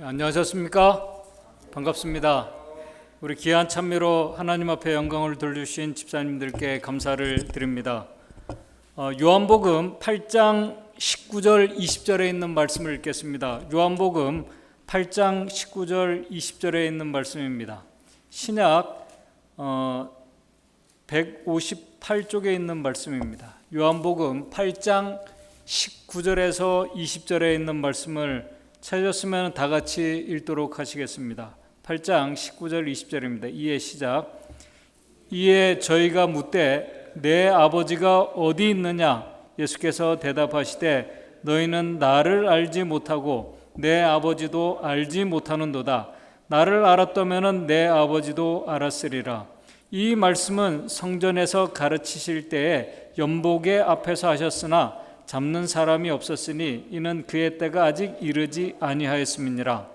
안녕하셨습니까? 반갑습니다. 우리 귀한 찬미로 하나님 앞에 영광을 돌려주신 집사님들께 감사를 드립니다. 요한복음 8장 19절 20절에 있는 말씀을 읽겠습니다. 요한복음 8장 19절 20절에 있는 말씀입니다. 신약 158쪽에 있는 말씀입니다. 요한복음 8장 19절에서 20절에 있는 말씀을 찾으셨으면 다 같이 읽도록 하시겠습니다. 8장 19절 20절입니다. 이에 시작. 이에 저희가 묻되 내 아버지가 어디 있느냐? 예수께서 대답하시되 너희는 나를 알지 못하고 내 아버지도 알지 못하는도다. 나를 알았다면 내 아버지도 알았으리라. 이 말씀은 성전에서 가르치실 때에 연복의 앞에서 하셨으나 잡는 사람이 없었으니 이는 그의 때가 아직 이르지 아니하였음이니라.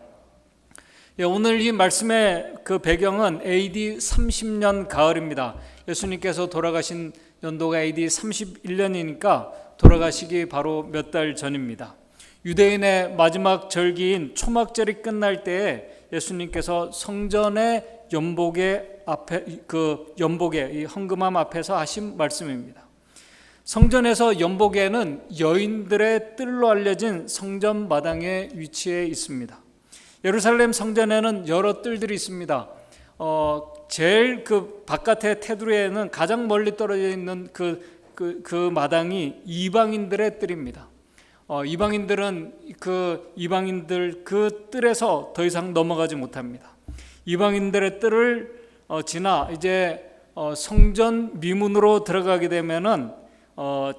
오늘 이 말씀의 그 배경은 AD 30년 가을입니다. 예수님께서 돌아가신 연도가 AD 31년이니까 돌아가시기 바로 몇 달 전입니다. 유대인의 마지막 절기인 초막절이 끝날 때에 예수님께서 성전의 연복의 앞에 연복의 이 헌금함 앞에서 하신 말씀입니다. 성전에서 연복에는 여인들의 뜰로 알려진 성전 마당에 위치해 있습니다. 예루살렘 성전에는 여러 뜰들이 있습니다. 제일 바깥의 테두리에는 가장 멀리 떨어져 있는 그 마당이 이방인들의 뜰입니다. 이방인들은 이방인들 그 뜰에서 더 이상 넘어가지 못합니다. 이방인들의 뜰을 지나 이제 성전 미문으로 들어가게 되면은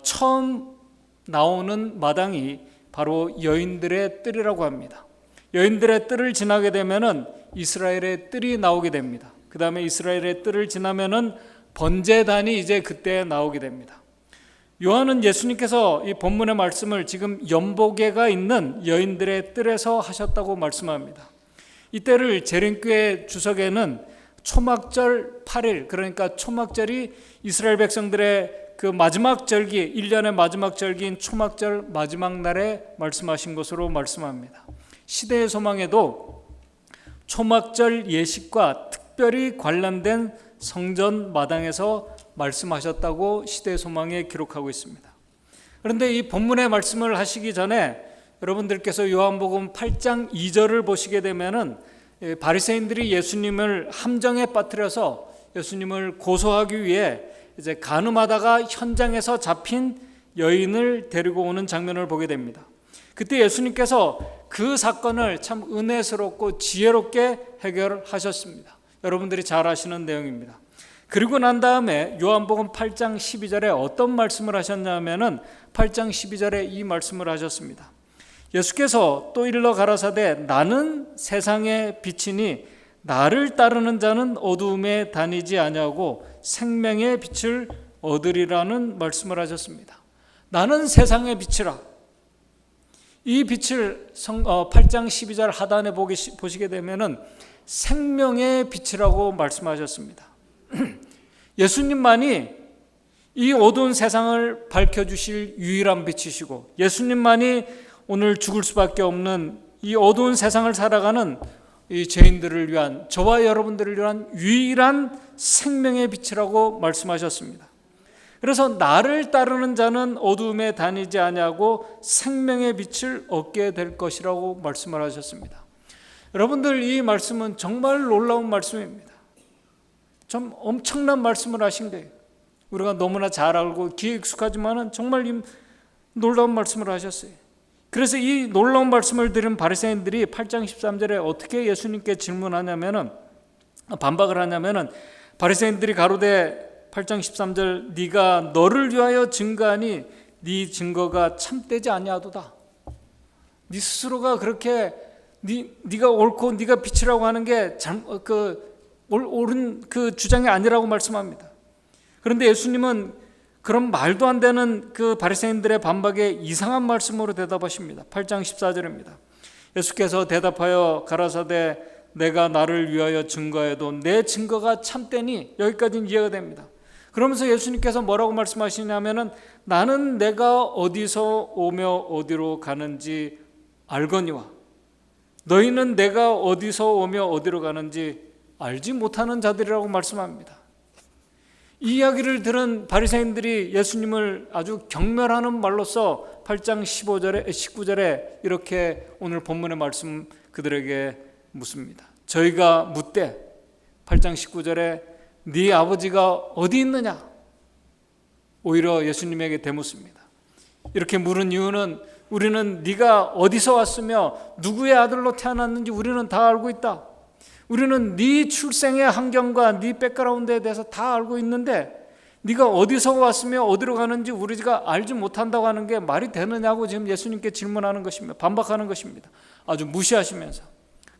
처음 나오는 마당이 바로 여인들의 뜰이라고 합니다. 여인들의 뜰을 지나게 되면은 이스라엘의 뜰이 나오게 됩니다. 그 다음에 이스라엘의 뜰을 지나면은 번제단이 이제 그때 나오게 됩니다. 요한은 예수님께서 이 본문의 말씀을 지금 연복회가 있는 여인들의 뜰에서 하셨다고 말씀합니다. 이 때를 재림교회 주석에는 초막절 8일, 그러니까 초막절이 이스라엘 백성들의 그 마지막 절기, 1년의 마지막 절기인 초막절 마지막 날에 말씀하신 것으로 말씀합니다. 시대의 소망에도 초막절 예식과 특별히 관련된 성전 마당에서 말씀하셨다고 시대의 소망에 기록하고 있습니다. 그런데 이 본문의 말씀을 하시기 전에 여러분들께서 요한복음 8장 2절을 보시게 되면은 바리새인들이 예수님을 함정에 빠뜨려서 예수님을 고소하기 위해 이제 간음하다가 현장에서 잡힌 여인을 데리고 오는 장면을 보게 됩니다. 그때 예수님께서 그 사건을 참 은혜스럽고 지혜롭게 해결하셨습니다. 여러분들이 잘 아시는 내용입니다. 그리고 난 다음에 요한복음 8장 12절에 어떤 말씀을 하셨냐면은 8장 12절에 이 말씀을 하셨습니다. 예수께서 또 일러 가라사대 나는 세상의 빛이니 나를 따르는 자는 어두움에 다니지 아니하고 생명의 빛을 얻으리라는 말씀을 하셨습니다. 나는 세상의 빛이라. 이 빛을 8장 12절 하단에 보시게 되면은 생명의 빛이라고 말씀하셨습니다. 예수님만이 이 어두운 세상을 밝혀주실 유일한 빛이시고 예수님만이 오늘 죽을 수밖에 없는 이 어두운 세상을 살아가는 이 죄인들을 위한, 저와 여러분들을 위한 유일한 생명의 빛이라고 말씀하셨습니다. 그래서 나를 따르는 자는 어두움에 다니지 아니하고 생명의 빛을 얻게 될 것이라고 말씀을 하셨습니다. 여러분들, 이 말씀은 정말 놀라운 말씀입니다. 좀 엄청난 말씀을 하신 거예요. 우리가 너무나 잘 알고 귀에 익숙하지만은 정말 이 놀라운 말씀을 하셨어요. 그래서 이 놀라운 말씀을 들은 바리새인들이 8장 13절에 어떻게 예수님께 질문하냐면은, 반박을 하냐면은, 바리새인들이 가로되 8장 13절 네가 너를 위하여 증거하니 네 증거가 참되지 아니하도다. 네 스스로가 그렇게 네가 옳고 네가 빛이라고 하는 게 옳은 그 주장이 아니라고 말씀합니다. 그런데 예수님은 그런 말도 안 되는 그 바리새인들의 반박에 이상한 말씀으로 대답하십니다. 8장 14절입니다. 예수께서 대답하여 가라사대 내가 나를 위하여 증거해도 내 증거가 참되니, 여기까지는 이해가 됩니다. 그러면서 예수님께서 뭐라고 말씀하시냐면은 나는 내가 어디서 오며 어디로 가는지 알거니와 너희는 내가 어디서 오며 어디로 가는지 알지 못하는 자들이라고 말씀합니다. 이 이야기를 들은 바리새인들이 예수님을 아주 경멸하는 말로써 8장 19절에 이렇게 오늘 본문의 말씀 그들에게 묻습니다. 저희가 묻되 8장 19절에 네 아버지가 어디 있느냐? 오히려 예수님에게 대묻습니다. 이렇게 물은 이유는 우리는 네가 어디서 왔으며 누구의 아들로 태어났는지 우리는 다 알고 있다. 우리는 네 출생의 환경과 네 백그라운드에 대해서 다 알고 있는데 네가 어디서 왔으며 어디로 가는지 우리가 알지 못한다고 하는 게 말이 되느냐고 지금 예수님께 질문하는 것입니다. 반박하는 것입니다. 아주 무시하시면서.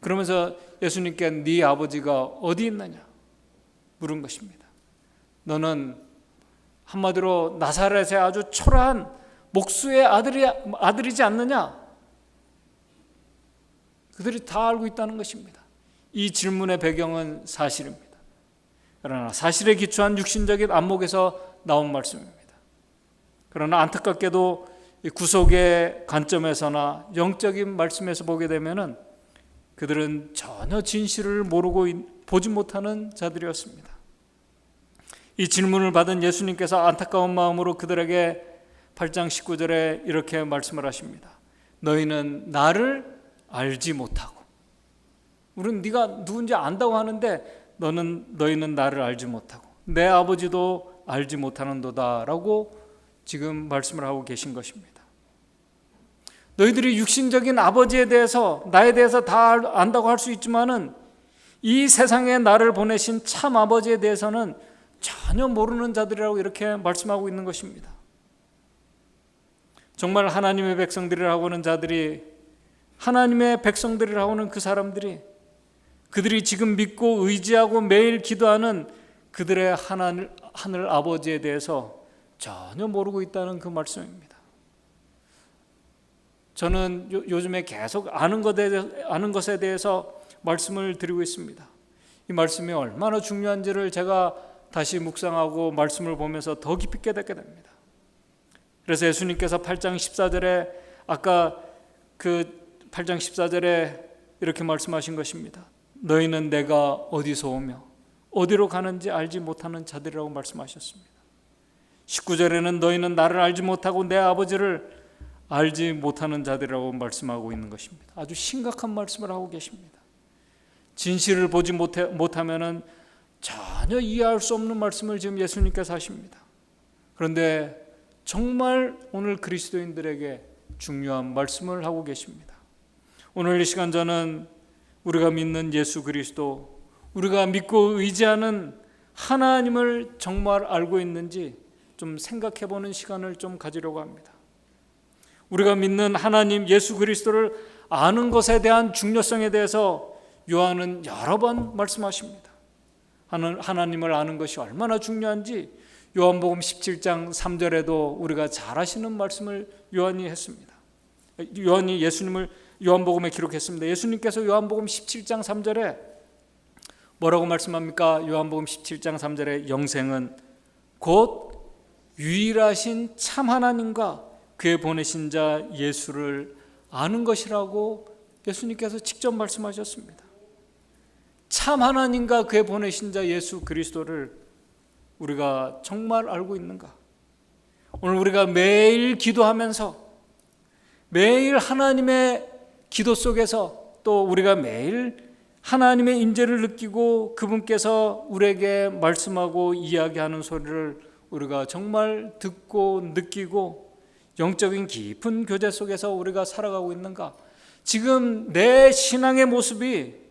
그러면서 예수님께 네 아버지가 어디 있느냐 물은 것입니다. 너는 한마디로 나사렛의 아주 초라한 목수의 아들이지 않느냐? 그들이 다 알고 있다는 것입니다. 이 질문의 배경은 사실입니다. 그러나 사실에 기초한 육신적인 안목에서 나온 말씀입니다. 그러나 안타깝게도 구속의 관점에서나 영적인 말씀에서 보게 되면은 그들은 전혀 진실을 모르고 보지 못하는 자들이었습니다. 이 질문을 받은 예수님께서 안타까운 마음으로 그들에게 8장 19절에 이렇게 말씀을 하십니다. 너희는 나를 알지 못하고, 우리는 네가 누군지 안다고 하는데 너희는 나를 알지 못하고 내 아버지도 알지 못하는도다 라고 지금 말씀을 하고 계신 것입니다. 너희들이 육신적인 아버지에 대해서 나에 대해서 다 안다고 할 수 있지만은 이 세상에 나를 보내신 참 아버지에 대해서는 전혀 모르는 자들이라고 이렇게 말씀하고 있는 것입니다. 정말 하나님의 백성들이라고 하는 자들이, 하나님의 백성들이라고 하는 그 사람들이, 그들이 지금 믿고 의지하고 매일 기도하는 그들의 하늘 아버지에 대해서 전혀 모르고 있다는 그 말씀입니다. 저는 요즘에 계속 아는 것에 대해서 말씀을 드리고 있습니다. 이 말씀이 얼마나 중요한지를 제가 다시 묵상하고 말씀을 보면서 더 깊이 깨닫게 됩니다. 그래서 예수님께서 8장 14절에 아까 그 8장 14절에 이렇게 말씀하신 것입니다. 너희는 내가 어디서 오며 어디로 가는지 알지 못하는 자들이라고 말씀하셨습니다. 19절에는 너희는 나를 알지 못하고 내 아버지를 알지 못하는 자들이라고 말씀하고 있는 것입니다. 아주 심각한 말씀을 하고 계십니다. 진실을 보지 못하면은 전혀 이해할 수 없는 말씀을 지금 예수님께서 하십니다. 그런데 정말 오늘 그리스도인들에게 중요한 말씀을 하고 계십니다. 오늘 이 시간 저는 우리가 믿는 예수 그리스도, 우리가 믿고 의지하는 하나님을 정말 알고 있는지 좀 생각해 보는 시간을 좀 가지려고 합니다. 우리가 믿는 하나님 예수 그리스도를 아는 것에 대한 중요성에 대해서 요한은 여러 번 말씀하십니다. 하나님을 아는 것이 얼마나 중요한지 요한복음 17장 3절에도 우리가 잘 아시는 말씀을 요한이 했습니다. 요한이 예수님을 요한복음에 기록했습니다. 예수님께서 요한복음 17장 3절에 뭐라고 말씀합니까? 요한복음 17장 3절에 영생은 곧 유일하신 참 하나님과 그의 보내신 자 예수를 아는 것이라고 예수님께서 직접 말씀하셨습니다. 참 하나님과 그의 보내신 자 예수 그리스도를 우리가 정말 알고 있는가? 오늘 우리가 매일 기도하면서 매일 하나님의 기도 속에서 또 우리가 매일 하나님의 임재를 느끼고 그분께서 우리에게 말씀하고 이야기하는 소리를 우리가 정말 듣고 느끼고 영적인 깊은 교제 속에서 우리가 살아가고 있는가? 지금 내 신앙의 모습이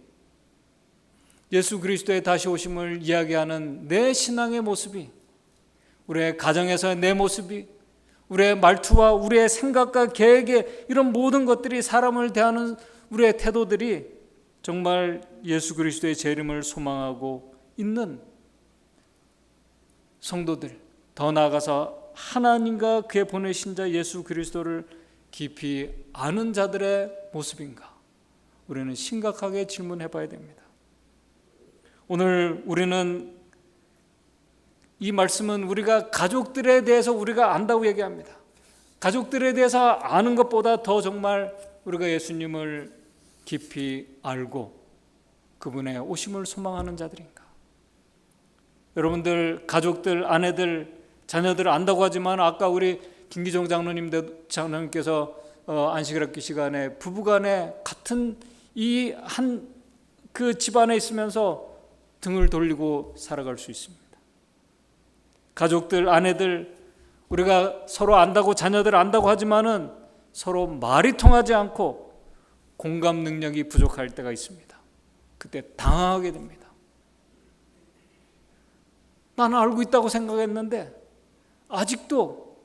예수 그리스도의 다시 오심을 이야기하는 내 신앙의 모습이, 우리의 가정에서의 내 모습이, 우리의 말투와 우리의 생각과 계획에 이런 모든 것들이 사람을 대하는 우리의 태도들이 정말 예수 그리스도의 재림을 소망하고 있는 성도들, 더 나아가서 하나님과 그의 보내신 자 예수 그리스도를 깊이 아는 자들의 모습인가? 우리는 심각하게 질문해 봐야 됩니다. 오늘 우리는 이 말씀은 우리가 가족들에 대해서 우리가 안다고 얘기합니다. 가족들에 대해서 아는 것보다 더 정말 우리가 예수님을 깊이 알고 그분의 오심을 소망하는 자들인가? 여러분들 가족들, 아내들, 자녀들 안다고 하지만 아까 우리 김기종 장로님께서 안식일학교 시간에 부부간에 같은 이 한 그 집안에 있으면서 등을 돌리고 살아갈 수 있습니다. 가족들, 아내들, 우리가 서로 안다고, 자녀들 안다고 하지만은 서로 말이 통하지 않고 공감 능력이 부족할 때가 있습니다. 그때 당황하게 됩니다. 나는 알고 있다고 생각했는데 아직도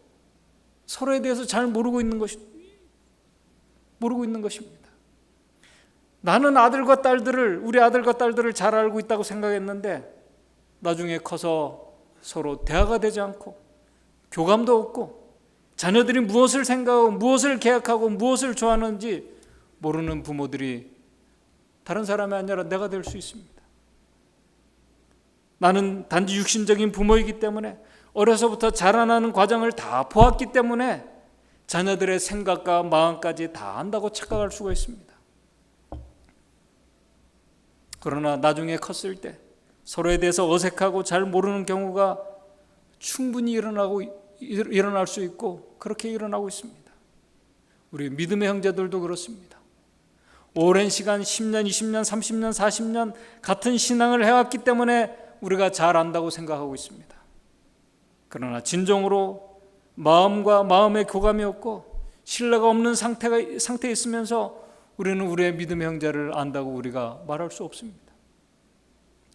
서로에 대해서 잘 모르고 있는 것입니다. 나는 우리 아들과 딸들을 잘 알고 있다고 생각했는데 나중에 커서 서로 대화가 되지 않고 교감도 없고 자녀들이 무엇을 생각하고 무엇을 계획하고 무엇을 좋아하는지 모르는 부모들이 다른 사람이 아니라 내가 될 수 있습니다. 나는 단지 육신적인 부모이기 때문에 어려서부터 자라나는 과정을 다 보았기 때문에 자녀들의 생각과 마음까지 다 안다고 착각할 수가 있습니다. 그러나 나중에 컸을 때 서로에 대해서 어색하고 잘 모르는 경우가 충분히 일어날 수 있고 그렇게 일어나고 있습니다. 우리 믿음의 형제들도 그렇습니다. 오랜 시간 10년, 20년, 30년, 40년 같은 신앙을 해왔기 때문에 우리가 잘 안다고 생각하고 있습니다. 그러나 진정으로 마음과 마음의 교감이 없고 신뢰가 없는 상태에 있으면서 우리는 우리의 믿음의 형제를 안다고 우리가 말할 수 없습니다.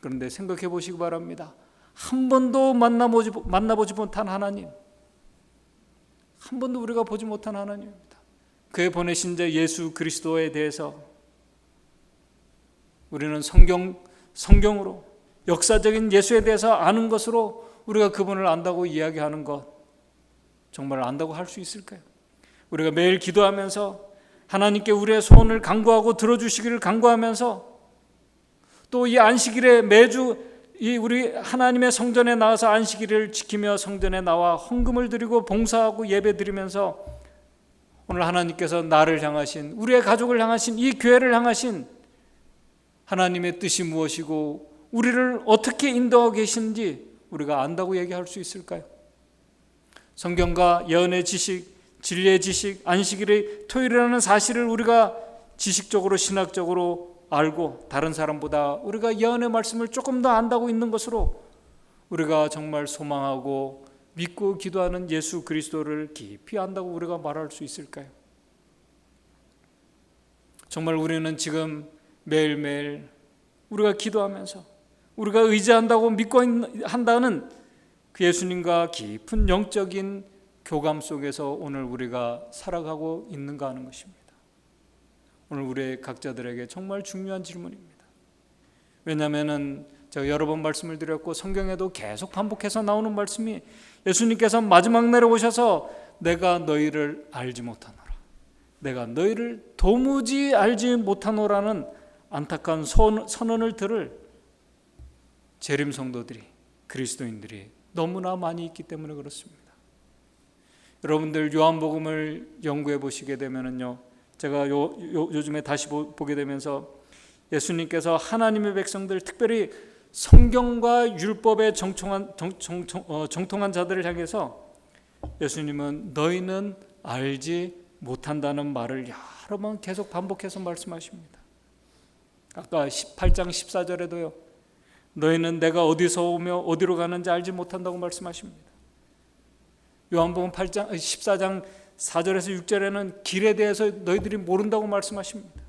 그런데 생각해 보시기 바랍니다. 한 번도 만나보지 못한 하나님, 한 번도 우리가 보지 못한 하나님입니다. 그의 보내신 자 예수 그리스도에 대해서 우리는 성경으로 역사적인 예수에 대해서 아는 것으로 우리가 그분을 안다고 이야기하는 것 정말 안다고 할 수 있을까요? 우리가 매일 기도하면서 하나님께 우리의 소원을 간구하고 들어주시기를 간구하면서 또 이 안식일에 매주 우리 하나님의 성전에 나와서 안식일을 지키며 성전에 나와 헌금을 드리고 봉사하고 예배 드리면서 오늘 하나님께서 나를 향하신, 우리의 가족을 향하신, 이 교회를 향하신 하나님의 뜻이 무엇이고 우리를 어떻게 인도하고 계신지 우리가 안다고 얘기할 수 있을까요? 성경과 예언의 지식, 진리의 지식, 안식일의 토요일이라는 사실을 우리가 지식적으로 신학적으로 알고 다른 사람보다 우리가 예언의 말씀을 조금 더 안다고 있는 것으로 우리가 정말 소망하고 믿고 기도하는 예수 그리스도를 깊이 안다고 우리가 말할 수 있을까요? 정말 우리는 지금 매일매일 우리가 기도하면서 우리가 의지한다고 믿고 한다는 그 예수님과 깊은 영적인 교감 속에서 오늘 우리가 살아가고 있는가 하는 것입니다. 오늘 우리 각자들에게 정말 중요한 질문입니다. 왜냐하면 제가 여러 번 말씀을 드렸고 성경에도 계속 반복해서 나오는 말씀이 예수님께서 마지막 날에 오셔서 내가 너희를 알지 못하노라, 내가 너희를 도무지 알지 못하노라는 안타까운 선언을 들을 재림 성도들이, 그리스도인들이 너무나 많이 있기 때문에 그렇습니다. 여러분들 요한복음을 연구해 보시게 되면요, 제가 요즘에 다시 보게 되면서 예수님께서 하나님의 백성들, 특별히 성경과 율법에 정통한 자들을 향해서 예수님은 너희는 알지 못한다는 말을 여러 번 계속 반복해서 말씀하십니다. 아까 18장 14절에도요, 너희는 내가 어디서 오며 어디로 가는지 알지 못한다고 말씀하십니다. 요한복음 14장 4절에서 6절에는 길에 대해서 너희들이 모른다고 말씀하십니다.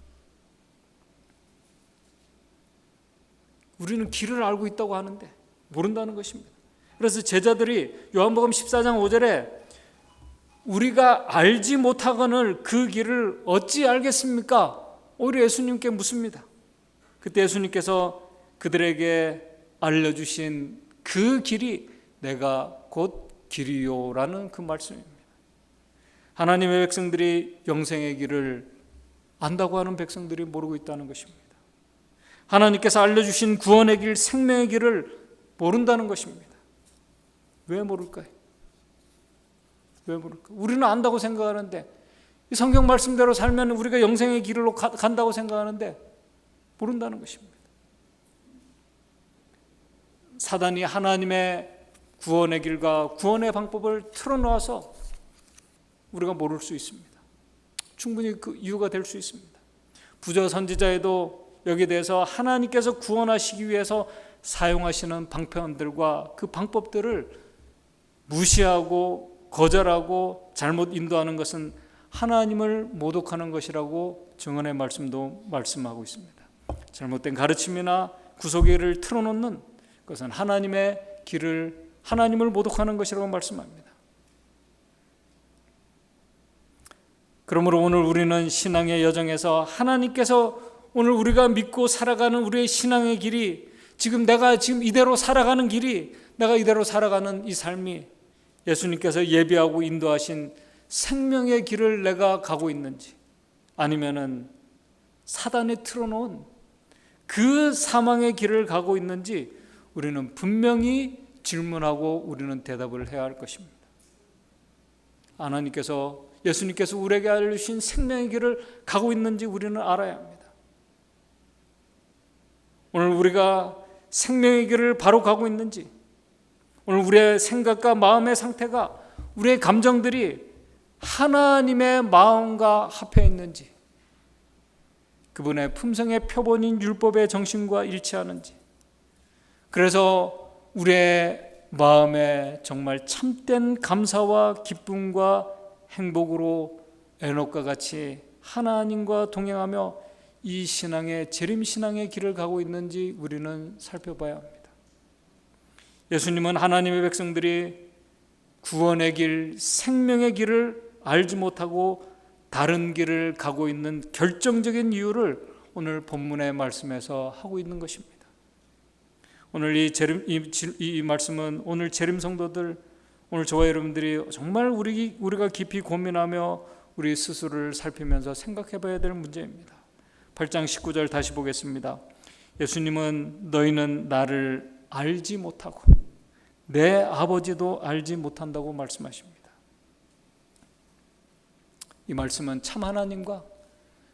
우리는 길을 알고 있다고 하는데 모른다는 것입니다. 그래서 제자들이 요한복음 14장 5절에 우리가 알지 못하거늘 그 길을 어찌 알겠습니까? 오히려 예수님께 묻습니다. 그때 예수님께서 그들에게 알려주신 그 길이 내가 곧 길이요라는 그 말씀입니다. 하나님의 백성들이 영생의 길을 안다고 하는 백성들이 모르고 있다는 것입니다. 하나님께서 알려주신 구원의 길, 생명의 길을 모른다는 것입니다. 왜 모를까요? 왜 모를까? 우리는 안다고 생각하는데 이 성경 말씀대로 살면 우리가 영생의 길로 간다고 생각하는데 모른다는 것입니다. 사단이 하나님의 구원의 길과 구원의 방법을 틀어놓아서 우리가 모를 수 있습니다. 충분히 그 이유가 될 수 있습니다. 부저 선지자에도 여기에 대해서 하나님께서 구원하시기 위해서 사용하시는 방편들과 그 방법들을 무시하고 거절하고 잘못 인도하는 것은 하나님을 모독하는 것이라고 증언의 말씀도 말씀하고 있습니다. 잘못된 가르침이나 구속의를 틀어놓는 것은 하나님의 길을, 하나님을 모독하는 것이라고 말씀합니다. 그러므로 오늘 우리는 신앙의 여정에서 하나님께서 오늘 우리가 믿고 살아가는 우리의 신앙의 길이, 내가 이대로 살아가는 길이, 내가 이대로 살아가는 이 삶이 예수님께서 예비하고 인도하신 생명의 길을 내가 가고 있는지, 아니면은 사단이 틀어놓은 그 사망의 길을 가고 있는지 우리는 분명히 질문하고 우리는 대답을 해야 할 것입니다. 예수님께서 우리에게 알려주신 생명의 길을 가고 있는지 우리는 알아야 합니다. 오늘 우리가 생명의 길을 바로 가고 있는지, 오늘 우리의 생각과 마음의 상태가, 우리의 감정들이 하나님의 마음과 합해 있는지, 그분의 품성의 표본인 율법의 정신과 일치하는지, 그래서 우리의 마음에 정말 참된 감사와 기쁨과 행복으로 에녹과 같이 하나님과 동행하며 이 신앙의 재림신앙의 길을 가고 있는지 우리는 살펴봐야 합니다. 예수님은 하나님의 백성들이 구원의 길, 생명의 길을 알지 못하고 다른 길을 가고 있는 결정적인 이유를 오늘 본문의 말씀에서 하고 있는 것입니다. 오늘 이 말씀은 오늘 재림 성도들, 오늘 저와 여러분들이 정말 우리가 깊이 고민하며 우리 스스로를 살피면서 생각해 봐야 될 문제입니다. 8장 19절 다시 보겠습니다. 예수님은 너희는 나를 알지 못하고 내 아버지도 알지 못한다고 말씀하십니다. 이 말씀은 참 하나님과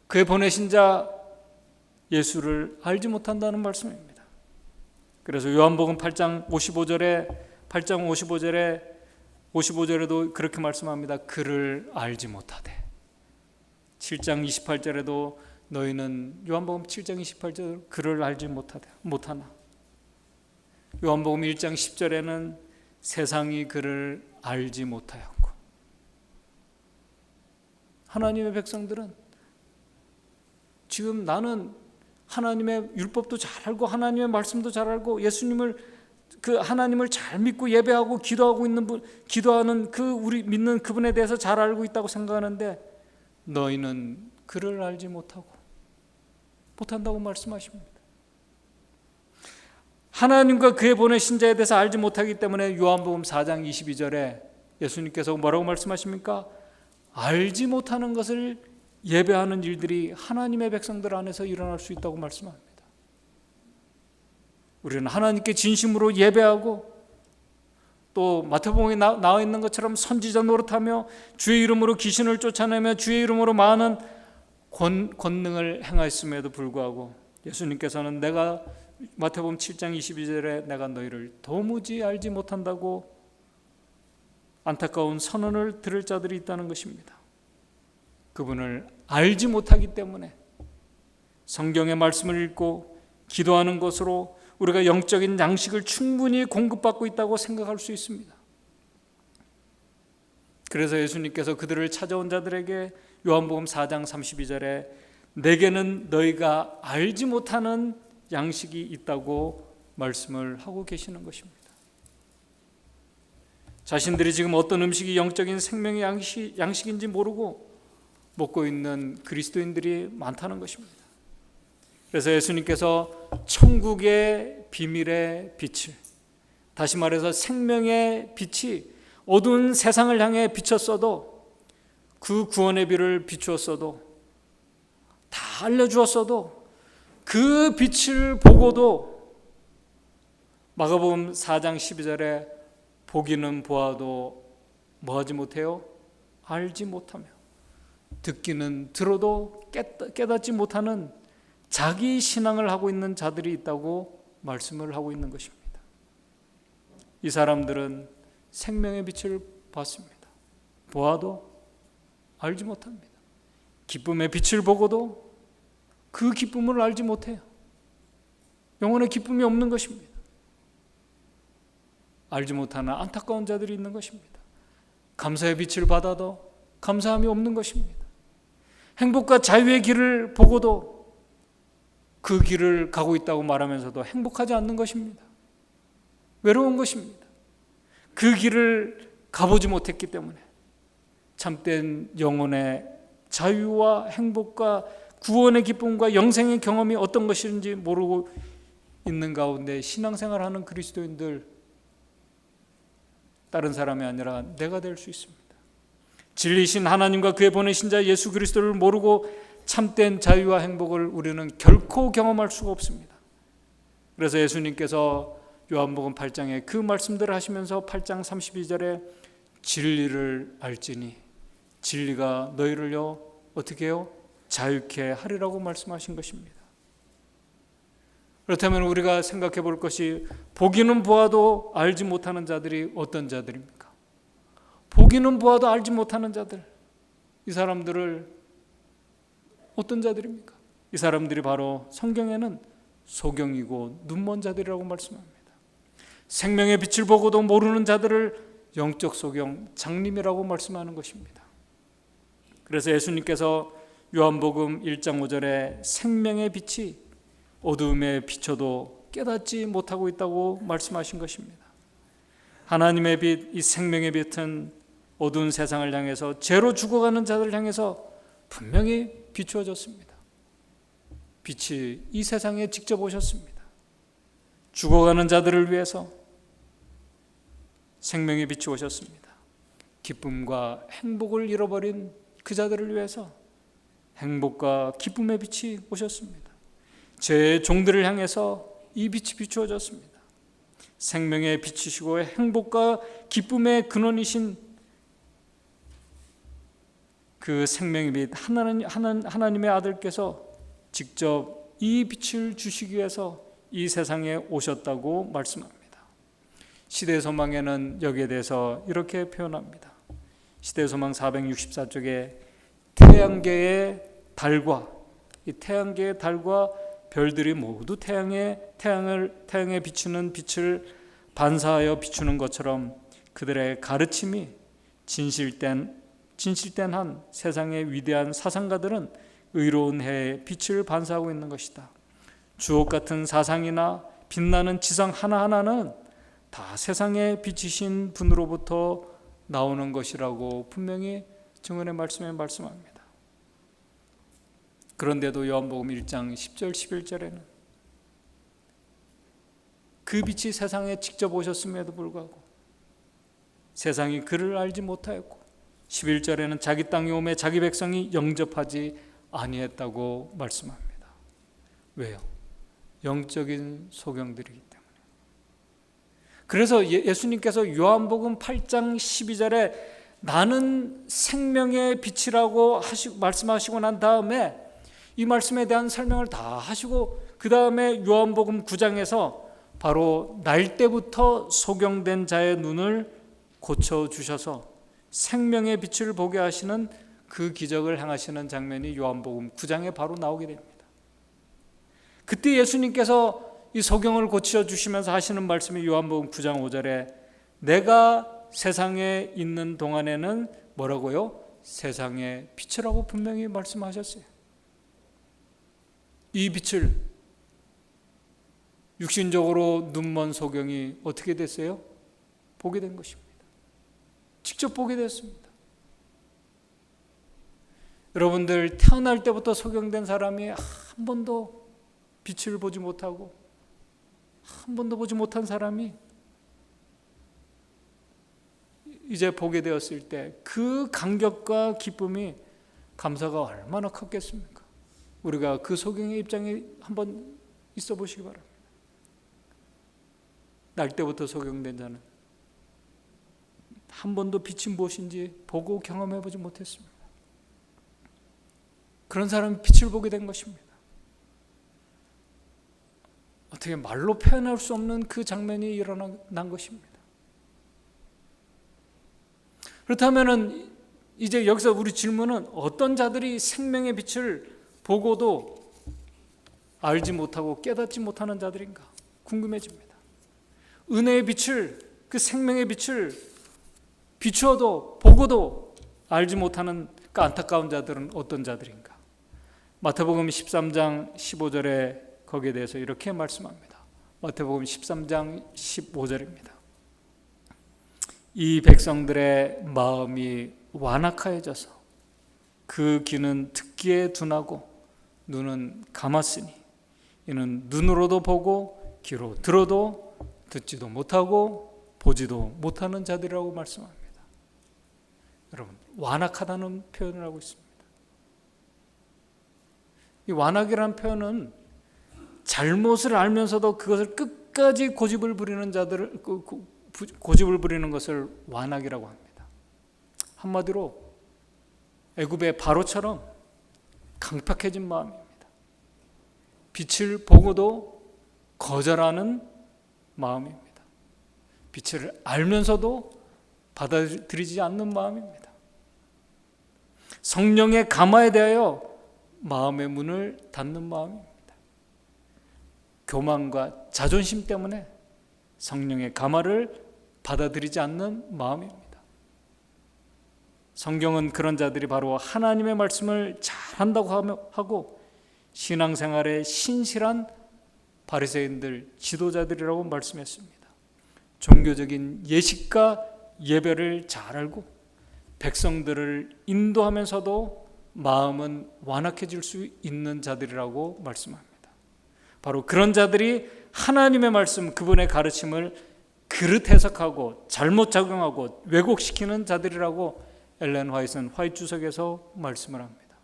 그의 보내신 자 예수를 알지 못한다는 말씀입니다. 그래서 요한복음 8장 55절에도 그렇게 말씀합니다. 그를 알지 못하되. 7장 28절에도 너희는, 요한복음 7장 28절, 그를 알지 못하나. 요한복음 1장 10절에는 세상이 그를 알지 못하였고. 하나님의 백성들은 지금 나는 하나님의 율법도 잘 알고 하나님의 말씀도 잘 알고 예수님을, 그 하나님을 잘 믿고 예배하고 기도하고 있는 분, 기도하는 그 우리 믿는 그분에 대해서 잘 알고 있다고 생각하는데 너희는 그를 알지 못한다고 말씀하십니다. 하나님과 그의 보내신 자에 대해서 알지 못하기 때문에 요한복음 4장 22절에 예수님께서 뭐라고 말씀하십니까? 알지 못하는 것을 예배하는 일들이 하나님의 백성들 안에서 일어날 수 있다고 말씀합니다. 우리는 하나님께 진심으로 예배하고 또 마태복음에 나와 있는 것처럼 선지자 노릇하며 주의 이름으로 귀신을 쫓아내며 주의 이름으로 많은 권능을 행하였음에도 불구하고 예수님께서는 마태복음 7장 22절에 내가 너희를 도무지 알지 못한다고 안타까운 선언을 들을 자들이 있다는 것입니다. 그분을 알지 못하기 때문에 성경의 말씀을 읽고 기도하는 것으로 우리가 영적인 양식을 충분히 공급받고 있다고 생각할 수 있습니다. 그래서 예수님께서 그들을 찾아온 자들에게 요한복음 4장 32절에 내게는 너희가 알지 못하는 양식이 있다고 말씀을 하고 계시는 것입니다. 자신들이 지금 어떤 음식이 영적인 생명의 양식인지 모르고 먹고 있는 그리스도인들이 많다는 것입니다. 그래서 예수님께서 천국의 비밀의 빛을, 다시 말해서 생명의 빛이 어두운 세상을 향해 비쳤어도, 그 구원의 빛을 비추었어도, 다 알려주었어도 그 빛을 보고도 마가복음 4장 12절에 보기는 보아도 뭐하지 못해요? 알지 못하며 듣기는 들어도 깨닫지 못하는 자기 신앙을 하고 있는 자들이 있다고 말씀을 하고 있는 것입니다. 이 사람들은 생명의 빛을 봤습니다. 보아도 알지 못합니다. 기쁨의 빛을 보고도 그 기쁨을 알지 못해요. 영혼의 기쁨이 없는 것입니다. 알지 못하는 안타까운 자들이 있는 것입니다. 감사의 빛을 받아도 감사함이 없는 것입니다. 행복과 자유의 길을 보고도 그 길을 가고 있다고 말하면서도 행복하지 않는 것입니다. 외로운 것입니다. 그 길을 가보지 못했기 때문에 참된 영혼의 자유와 행복과 구원의 기쁨과 영생의 경험이 어떤 것인지 모르고 있는 가운데 신앙생활하는 그리스도인들, 다른 사람이 아니라 내가 될 수 있습니다. 진리신 하나님과 그의 보내신 자 예수 그리스도를 모르고 참된 자유와 행복을 우리는 결코 경험할 수가 없습니다. 그래서 예수님께서 요한복음 8장에 그 말씀들을 하시면서 8장 32절에 진리를 알지니 진리가 너희를요 어떻게 해요? 자유케 하리라고 말씀하신 것입니다. 그렇다면 우리가 생각해 볼 것이, 보기는 보아도 알지 못하는 자들이 어떤 자들입니까? 보기는 보아도 알지 못하는 자들, 이 사람들을 어떤 자들입니까? 이 사람들이 바로 성경에는 소경이고 눈먼 자들이라고 말씀합니다. 생명의 빛을 보고도 모르는 자들을 영적 소경, 장님이라고 말씀하는 것입니다. 그래서 예수님께서 요한복음 1장 5절에 생명의 빛이 어두움에 비춰도 깨닫지 못하고 있다고 말씀하신 것입니다. 하나님의 빛, 이 생명의 빛은 어두운 세상을 향해서 죄로 죽어가는 자들을 향해서 분명히 비추어졌습니다. 빛이 이 세상에 직접 오셨습니다. 죽어가는 자들을 위해서 생명의 빛이 오셨습니다. 기쁨과 행복을 잃어버린 그 자들을 위해서 행복과 기쁨의 빛이 오셨습니다. 죄의 종들을 향해서 이 빛이 비추어졌습니다. 생명의 빛이시고 행복과 기쁨의 근원이신 그 생명의 빛 하나님의 아들께서 직접 이 빛을 주시기 위해서 이 세상에 오셨다고 말씀합니다. 시대의 소망에는 여기에 대해서 이렇게 표현합니다. 시대의 소망 464쪽에 태양계의 달과 이 태양계의 달과 별들이 모두 태양에 비추는 빛을 반사하여 비추는 것처럼 그들의 가르침이 진실된 한 세상의 위대한 사상가들은 의로운 해의 빛을 반사하고 있는 것이다. 주옥 같은 사상이나 빛나는 지상 하나하나는 다 세상의 빛이신 분으로부터 나오는 것이라고 분명히 증언의 말씀에 말씀합니다. 그런데도 요한복음 1장 10절 11절에는 그 빛이 세상에 직접 오셨음에도 불구하고 세상이 그를 알지 못하였고 11절에는 자기 땅에 오매 자기 백성이 영접하지 아니했다고 말씀합니다. 왜요? 영적인 소경들이기 때문에. 그래서 예수님께서 요한복음 8장 12절에 나는 생명의 빛이라고 말씀하시고 난 다음에 이 말씀에 대한 설명을 다 하시고 그 다음에 요한복음 9장에서 바로 날 때부터 소경된 자의 눈을 고쳐주셔서 생명의 빛을 보게 하시는 그 기적을 행하시는 장면이 요한복음 9장에 바로 나오게 됩니다. 그때 예수님께서 이 소경을 고쳐주시면서 하시는 말씀이 요한복음 9장 5절에 내가 세상에 있는 동안에는 뭐라고요? 세상의 빛이라고 분명히 말씀하셨어요. 이 빛을 육신적으로 눈먼 소경이 어떻게 됐어요? 보게 된 것입니다. 직접 보게 됐습니다. 여러분들 태어날 때부터 소경된 사람이 한 번도 빛을 보지 못하고 한 번도 보지 못한 사람이 이제 보게 되었을 때 그 감격과 기쁨이 감사가 얼마나 컸겠습니까? 우리가 그 소경의 입장에 한번 있어 보시기 바랍니다. 날 때부터 소경된 자는 한 번도 빛이 무엇인지 보고 경험해 보지 못했습니다. 그런 사람이 빛을 보게 된 것입니다. 어떻게 말로 표현할 수 없는 그 장면이 일어난 것입니다. 그렇다면은 이제 여기서 우리 질문은 어떤 자들이 생명의 빛을 보고도 알지 못하고 깨닫지 못하는 자들인가 궁금해집니다. 은혜의 빛을, 그 생명의 빛을 비추어도 보고도 알지 못하는 그 안타까운 자들은 어떤 자들인가? 마태복음 13장 15절에 거기에 대해서 이렇게 말씀합니다. 마태복음 13장 15절입니다. 이 백성들의 마음이 완악하여져서 그 귀는 듣기에 둔하고 눈은 감았으니 이는 눈으로도 보고 귀로 들어도 듣지도 못하고 보지도 못하는 자들이라고 말씀합니다. 여러분, 완악하다는 표현을 하고 있습니다. 이 완악이라는 표현은 잘못을 알면서도 그것을 끝까지 고집을 부리는 자들을 고집을 부리는 것을 완악이라고 합니다. 한마디로 애굽의 바로처럼 강팍해진 마음입니다. 빛을 보고도 거절하는 마음입니다. 빛을 알면서도 받아들이지 않는 마음입니다. 성령의 감화에 대하여 마음의 문을 닫는 마음입니다. 교만과 자존심 때문에 성령의 감화를 받아들이지 않는 마음입니다. 성경은 그런 자들이 바로 하나님의 말씀을 잘한다고 하고 신앙생활에 신실한 바리새인들, 지도자들이라고 말씀했습니다. 종교적인 예식과 예배를 잘 알고 백성들을 인도하면서도 마음은 완악해질 수 있는 자들이라고 말씀합니다. 바로 그런 자들이 하나님의 말씀, 그분의 가르침을 그릇 해석하고 잘못 작용하고 왜곡시키는 자들이라고 엘렌 화이트는 화이트 주석에서 말씀을 합니다.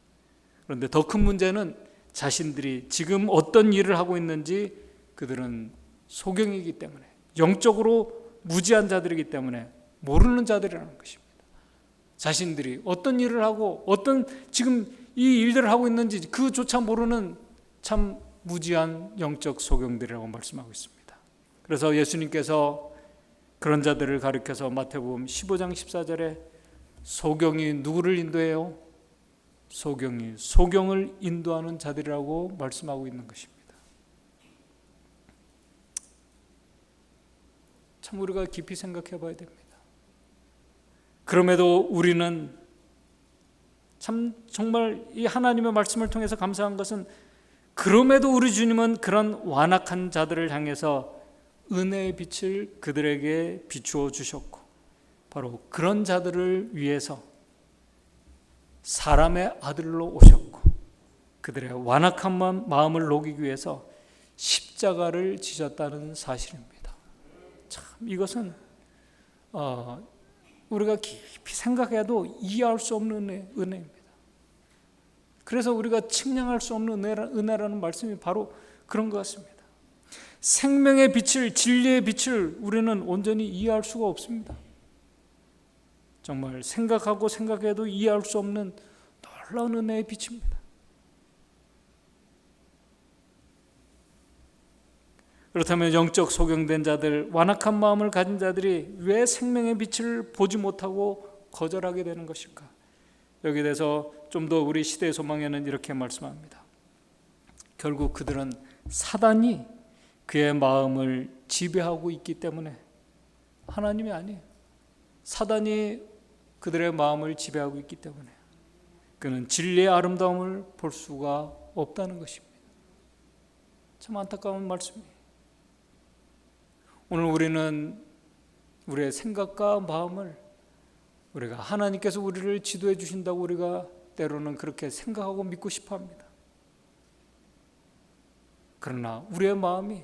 그런데 더 큰 문제는 자신들이 지금 어떤 일을 하고 있는지 그들은 소경이기 때문에, 영적으로 무지한 자들이기 때문에 모르는 자들이라는 것입니다. 자신들이 어떤 일을 하고 어떤 지금 이 일들을 하고 있는지 그조차 모르는 참 무지한 영적 소경들이라고 말씀하고 있습니다. 그래서 예수님께서 그런 자들을 가리켜서 마태복음 15장 14절에 소경이 누구를 인도해요? 소경이 소경을 인도하는 자들이라고 말씀하고 있는 것입니다. 참 우리가 깊이 생각해 봐야 됩니다. 그럼에도 우리는 참 정말 이 하나님의 말씀을 통해서 감사한 것은 그럼에도 우리 주님은 그런 완악한 자들을 향해서 은혜의 빛을 그들에게 비추어 주셨고 바로 그런 자들을 위해서 사람의 아들로 오셨고 그들의 완악한 마음을 녹이기 위해서 십자가를 지셨다는 사실입니다. 참 이것은 우리가 깊이 생각해도 이해할 수 없는 은혜입니다. 그래서 우리가 측량할 수 없는 은혜라는 말씀이 바로 그런 것 같습니다. 생명의 빛을, 진리의 빛을 우리는 온전히 이해할 수가 없습니다. 정말 생각하고 생각해도 이해할 수 없는 놀라운 은혜의 빛입니다. 그렇다면 영적 소경된 자들, 완악한 마음을 가진 자들이 왜 생명의 빛을 보지 못하고 거절하게 되는 것일까? 여기에 대해서 좀 더 우리 시대의 소망에는 이렇게 말씀합니다. 결국 그들은 사단이 그의 마음을 지배하고 있기 때문에, 하나님이 아니에요. 사단이 그들의 마음을 지배하고 있기 때문에 그는 진리의 아름다움을 볼 수가 없다는 것입니다. 참 안타까운 말씀이에요. 오늘 우리는 우리의 생각과 마음을 우리가 하나님께서 우리를 지도해 주신다고 우리가 때로는 그렇게 생각하고 믿고 싶어 합니다. 그러나 우리의 마음이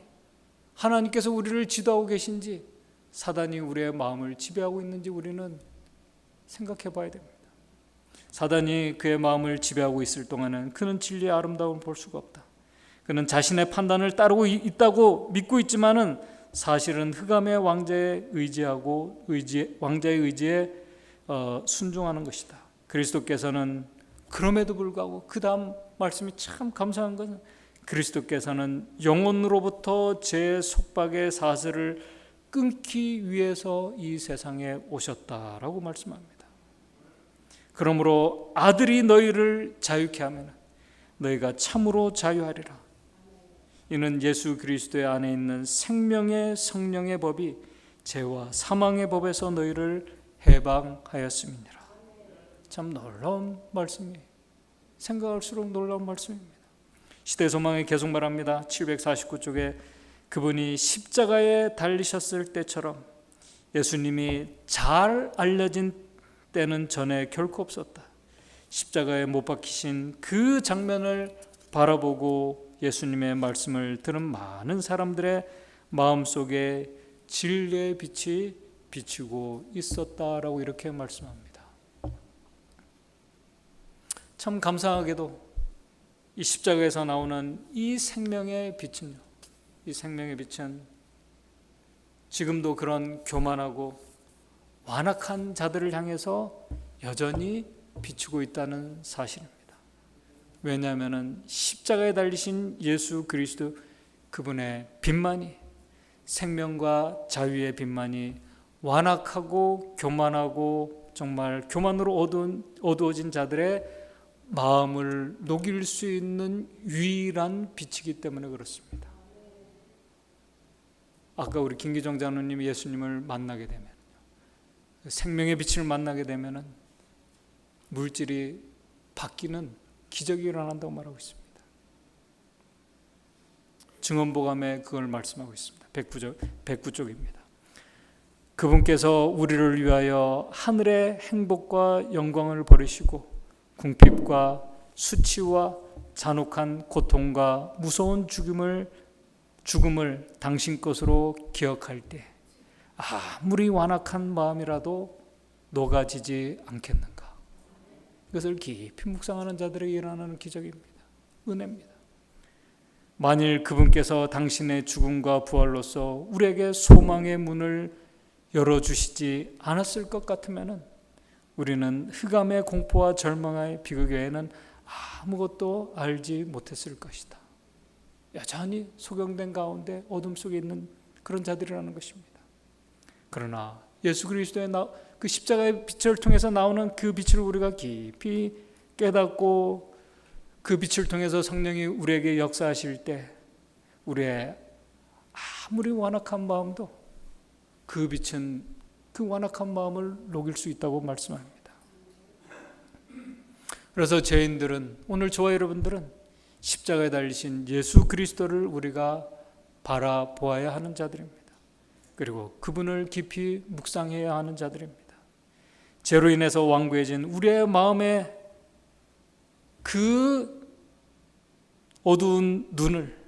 하나님께서 우리를 지도하고 계신지 사단이 우리의 마음을 지배하고 있는지 우리는 생각해 봐야 됩니다. 사단이 그의 마음을 지배하고 있을 동안은 그는 진리의 아름다움을 볼 수가 없다. 그는 자신의 판단을 따르고 있다고 믿고 있지만은 사실은 흑암의 왕자에 의지하고 왕자의 의지에 순종하는 것이다. 그리스도께서는 그럼에도 불구하고 그 다음 말씀이 참 감사한 것은 그리스도께서는 영혼으로부터 제 속박의 사슬을 끊기 위해서 이 세상에 오셨다라고 말씀합니다. 그러므로 아들이 너희를 자유케 하면 너희가 참으로 자유하리라. 이는 예수 그리스도의 안에 있는 생명의 성령의 법이 죄와 사망의 법에서 너희를 해방하였음이니라. 참 놀라운 말씀이에요. 생각할수록 놀라운 말씀입니다. 시대소망이 계속 말합니다. 749쪽에 그분이 십자가에 달리셨을 때처럼 예수님이 잘 알려진 때는 전에 결코 없었다. 십자가에 못 박히신 그 장면을 바라보고 예수님의 말씀을 들은 많은 사람들의 마음속에 진리의 빛이 비치고 있었다라고 이렇게 말씀합니다. 참 감사하게도 이 십자가에서 나오는 이 생명의 빛은요, 이 생명의 빛은 지금도 그런 교만하고 완악한 자들을 향해서 여전히 비추고 있다는 사실입니다. 왜냐하면 십자가에 달리신 예수 그리스도 그분의 빛만이, 생명과 자유의 빛만이 완악하고 교만하고 정말 교만으로 어두워진 자들의 마음을 녹일 수 있는 유일한 빛이기 때문에 그렇습니다. 아까 우리 김기정 장로님이 예수님을 만나게 되면, 생명의 빛을 만나게 되면 물질이 바뀌는 기적이 일어난다고 말하고 있습니다. 증언보감에 그걸 말씀하고 있습니다. 109쪽입니다. 그분께서 우리를 위하여 하늘의 행복과 영광을 버리시고 궁핍과 수치와 잔혹한 고통과 무서운 죽음을 당신 것으로 기억할 때 아무리 완악한 마음이라도 녹아지지 않겠는가. 이것을 깊이 묵상하는 자들에게 일어나는 기적입니다. 은혜입니다. 만일 그분께서 당신의 죽음과 부활로서 우리에게 소망의 문을 열어주시지 않았을 것 같으면 우리는 흑암의 공포와 절망의 비극 외에는 아무것도 알지 못했을 것이다. 여전히 소경된 가운데 어둠 속에 있는 그런 자들이라는 것입니다. 그러나 예수 그리스도의 그 십자가의 빛을 통해서 나오는 그 빛을 우리가 깊이 깨닫고 그 빛을 통해서 성령이 우리에게 역사하실 때 우리의 아무리 완악한 마음도 그 빛은 그 완악한 마음을 녹일 수 있다고 말씀합니다. 그래서 죄인들은, 오늘 저와 여러분들은 십자가에 달리신 예수 그리스도를 우리가 바라보아야 하는 자들입니다. 그리고 그분을 깊이 묵상해야 하는 자들입니다. 죄로 인해서 완고해진 우리의 마음에 그 어두운 눈을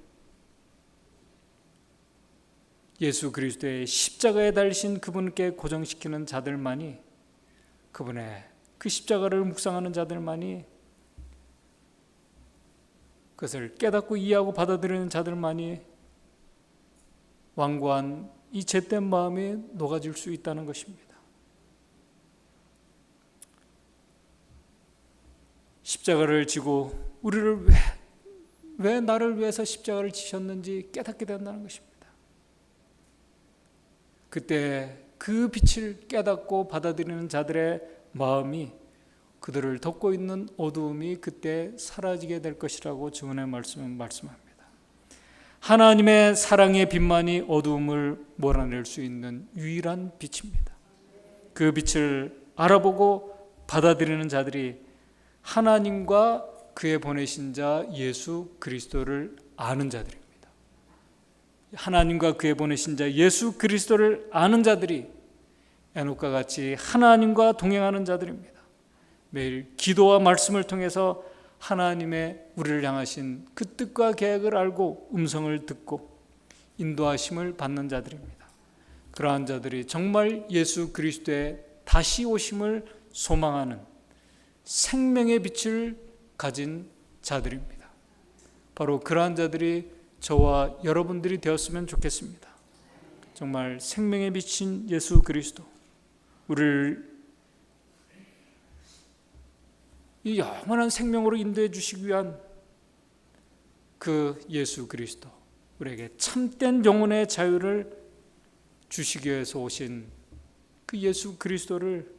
예수 그리스도의 십자가에 달리신 그분께 고정시키는 자들만이, 그분의 그 십자가를 묵상하는 자들만이, 그것을 깨닫고 이해하고 받아들이는 자들만이 완고한 이 죄된 마음이 녹아질 수 있다는 것입니다. 십자가를 지고 우리를 왜 나를 위해서 십자가를 지셨는지 깨닫게 된다는 것입니다. 그때 그 빛을 깨닫고 받아들이는 자들의 마음이, 그들을 덮고 있는 어두움이 그때 사라지게 될 것이라고 증언의 말씀은 말씀합니다. 하나님의 사랑의 빛만이 어두움을 몰아낼 수 있는 유일한 빛입니다. 그 빛을 알아보고 받아들이는 자들이 하나님과 그의 보내신 자 예수 그리스도를 아는 자들입니다. 하나님과 그의 보내신 자 예수 그리스도를 아는 자들이 에녹과 같이 하나님과 동행하는 자들입니다. 매일 기도와 말씀을 통해서 하나님의 우리를 향하신 그 뜻과 계획을 알고 음성을 듣고 인도하심을 받는 자들입니다. 그러한 자들이 정말 예수 그리스도의 다시 오심을 소망하는 생명의 빛을 가진 자들입니다. 바로 그러한 자들이 저와 여러분들이 되었으면 좋겠습니다. 정말 생명의 빛인 예수 그리스도, 우리를 이 영원한 생명으로 인도해 주시기 위한 그 예수 그리스도, 우리에게 참된 영혼의 자유를 주시기 위해서 오신 그 예수 그리스도를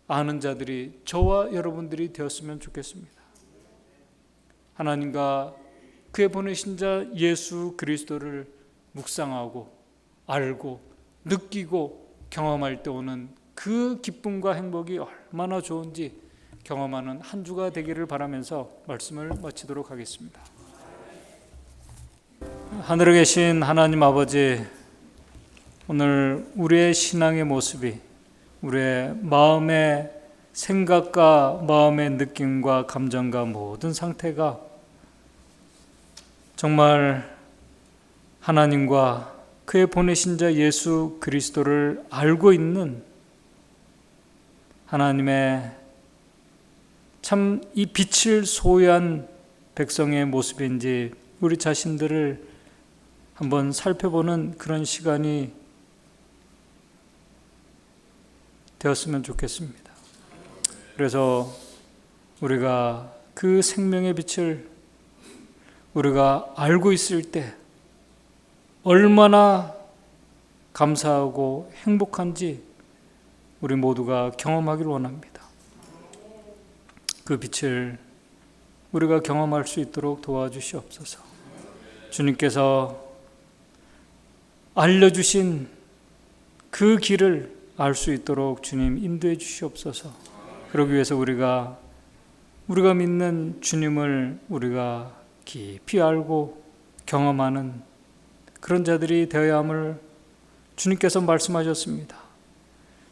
아는 자들이 저와 여러분들이 되었으면 좋겠습니다. 하나님과 그의 보내신 자 예수 그리스도를 묵상하고 알고 느끼고 경험할 때 오는 그 기쁨과 행복이 얼마나 좋은지 경험하는 한 주가 되기를 바라면서 말씀을 마치도록 하겠습니다. 하늘에 계신 하나님 아버지, 오늘 우리의 신앙의 모습이, 우리의 마음의 생각과 마음의 느낌과 감정과 모든 상태가 정말 하나님과 그의 보내신 자 예수 그리스도를 알고 있는 하나님의 참 이 빛을 소유한 백성의 모습인지 우리 자신들을 한번 살펴보는 그런 시간이 되었으면 좋겠습니다. 그래서 우리가 그 생명의 빛을 우리가 알고 있을 때 얼마나 감사하고 행복한지 우리 모두가 경험하기를 원합니다. 그 빛을 우리가 경험할 수 있도록 도와주시옵소서. 주님께서 알려주신 그 길을 알 수 있도록 주님 인도해 주시옵소서. 그러기 위해서 우리가 믿는 주님을 우리가 깊이 알고 경험하는 그런 자들이 되어야 함을 주님께서 말씀하셨습니다.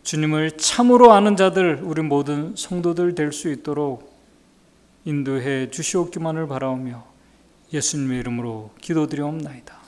주님을 참으로 아는 자들, 우리 모든 성도들 될 수 있도록 인도해 주시옵기만을 바라오며 예수님의 이름으로 기도드리옵나이다.